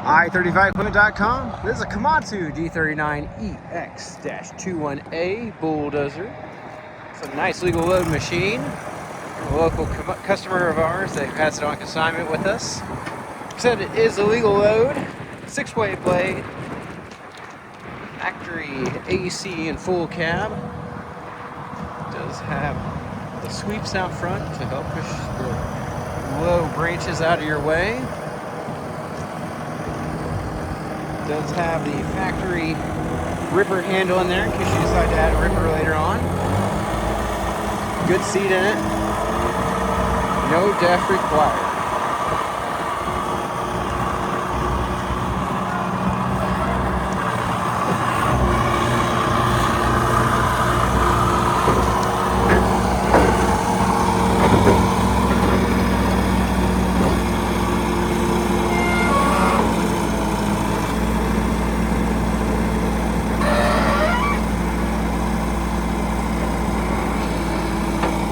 i35equipment.com. This is a Komatsu D39 EX-21A Bulldozer. It's a nice legal load machine. A local customer of ours, they passed it on consignment with us. Said it is a legal load, 6-way blade, factory AC and full cab. Does have the sweeps out front to help push the low branches out of your way. Does have the factory ripper handle in there in case you decide to add a ripper later on. Good seat in it. No def required.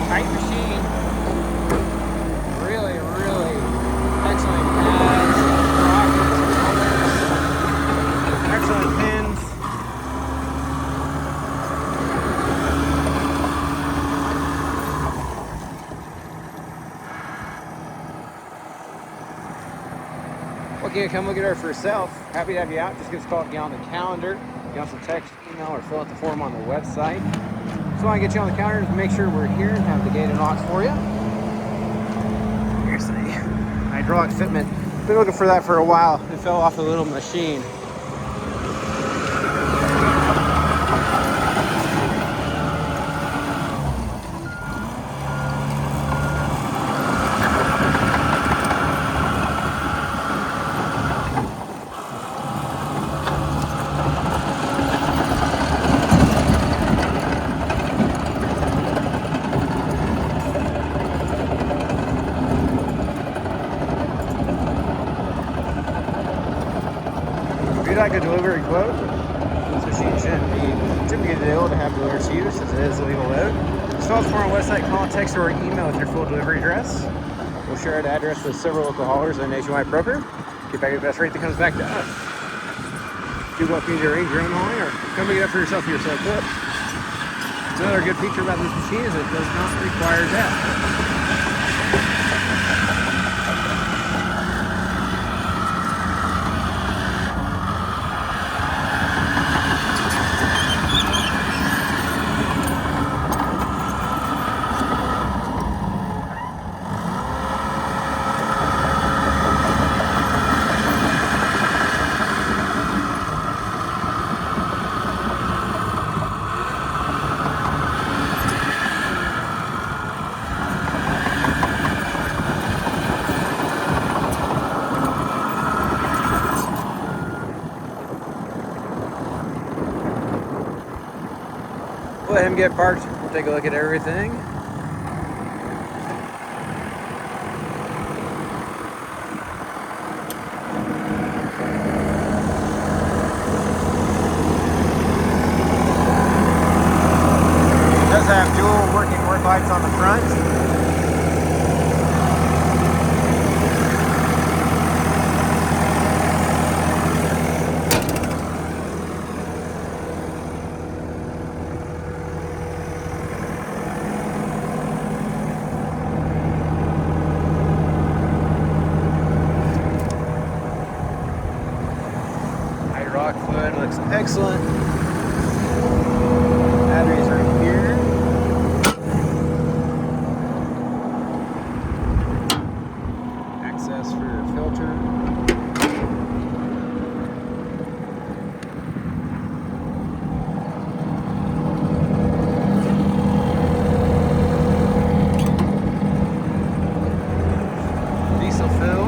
Tight machine. Really excellent pads, sprockets, excellent pins. Okay, come look at her for yourself. Happy to have you out. Just give us a call to get on the calendar. You can also text, email, or fill out the form on the website. Just want to get you on the calendar to make sure we're here and have the gate unlocks for you. Here's the hydraulic fitment. Been looking for that for a while. It fell off the little machine. If you'd like a delivery quote, this machine shouldn't be too big a deal to have delivered to you since it is a legal load. Just fill out the form on our website, call, text, or email with your full delivery address. We'll share the address with several local haulers and a nationwide broker. Get back the best rate that comes back to us. Do welcome you to arrange your own hauling or come pick it up for yourself or yourself clip. Another good feature about this machine is it does not require depth. We'll let him get parked. We'll take a look at everything. It does have dual working work lights on the front. Hydraulic fluid looks excellent. Batteries are here. Access for your filter. Diesel fill.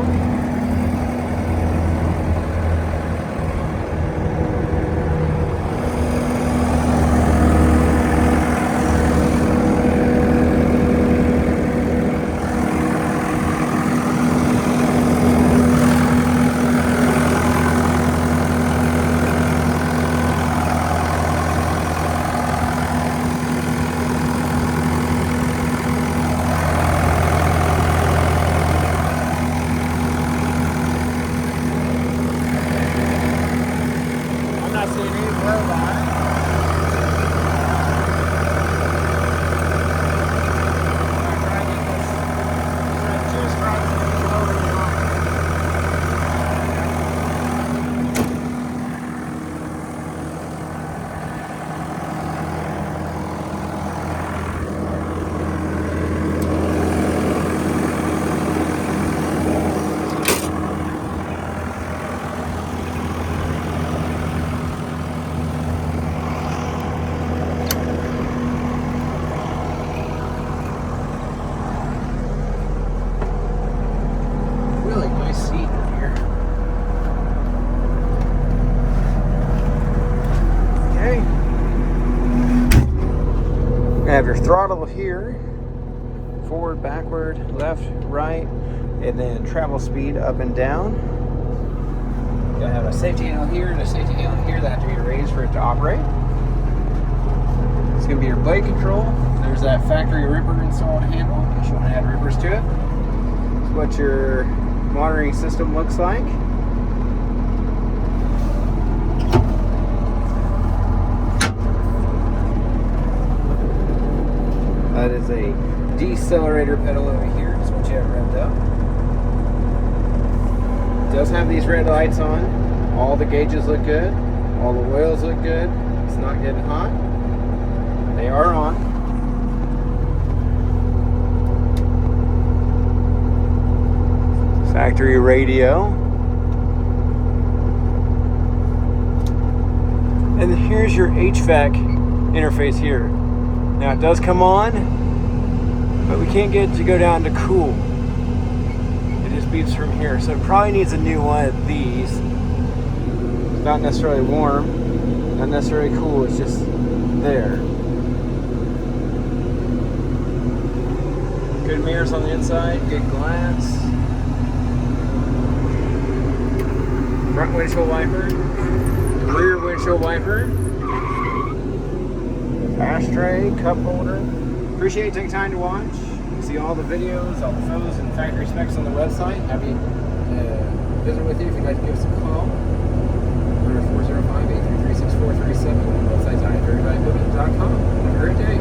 see a new blow bar. Really nice seat in here. Okay. You have your throttle here. Forward, backward, left, right, and then travel speed up and down. You have a safety handle here and a safety handle here that have to be raised for it to operate. It's going to be your blade control. There's that factory ripper installed handle in case you want to add rippers to it. It's what your monitoring system looks like. That is a decelerator pedal over here. That's what you have revved up. It does have these red lights on. All the gauges look good. All the oils look good. It's not getting hot. They are on. Factory radio. And here's your HVAC interface here. Now it does come on, but we can't get it to go down to cool. It just beeps from here. So it probably needs a new one of these. It's not necessarily warm, not necessarily cool, it's just there. Good mirrors on the inside, good glass. Front windshield wiper, rear windshield wiper, ashtray, cup holder. Appreciate you taking time to watch. You can see all the videos, all the photos, and factory specs on the website. Happy to visit with you if you'd like to give us a call. Number 405-833-6437. Website's i35building.com. Have a great day.